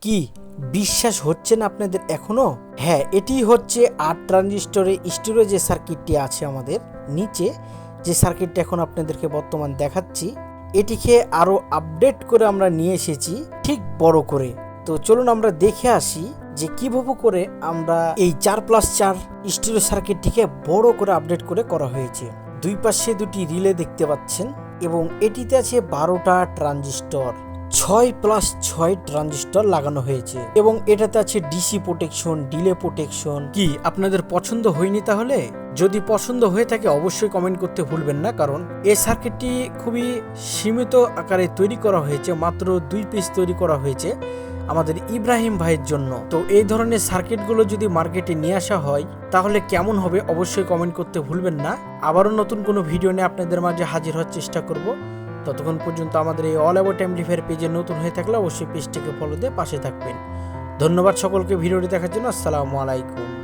কি বিশ্বাস হচ্ছে না আপনাদের এখনো? হ্যাঁ, এটি হচ্ছে 8 ট্রানজিস্টরের স্টিরিও যে সার্কিটটি আছে আমাদের নিচে, যে সার্কিটটা এখন আপনাদেরকে বর্তমান দেখাচ্ছি, এটিকে আরো আপডেট করে আমরা নিয়ে এসেছি ঠিক বড় করে। তো চলুন আমরা দেখে আসি যে কিভাবে করে আমরা এই 4+4 স্টিরিও সার্কিটটিকে বড় করে আপডেট করে করা হয়েছে। দুই পাশে দুটি রিলে দেখতে পাচ্ছেন এবং এটিতে আছে 12টা ট্রানজিস্টর, 6+6 ট্রানজিস্টর লাগানো হয়েছে এবং এটাতে আছে ডিসি প্রোটেকশন, ডিলে প্রোটেকশন। কি আপনাদের পছন্দ হয়নি? তাহলে যদি পছন্দ হয়ে থাকে অবশ্যই কমেন্ট করতে ভুলবেন না, কারণ এই সার্কিটটি খুবই সীমিত আকারে তৈরি করা হয়েছে, মাত্র 2 পিস তৈরি করা হয়েছে আমাদের ইব্রাহিম ভাইয়ের জন্য। তো এই ধরনের সার্কিটগুলো যদি মার্কেটে নিয়ে আসা হয় তাহলে কেমন হবে অবশ্যই কমেন্ট করতে ভুলবেন না। আবারও নতুন কোনো ভিডিও নিয়ে আপনাদের মাঝে হাজির হওয়ার চেষ্টা করব। ততক্ষণ পর্যন্ত আমাদের এই অল অ্যাবাউট অ্যাম্পলিফায়ার পেজে নতুন হয়ে থাকলে অবশ্যই পেজটিকে ফলো দিয়ে পাশে থাকবেন। ধন্যবাদ সকলকে ভিডিওটি দেখার জন্য। আসসালামু আলাইকুম।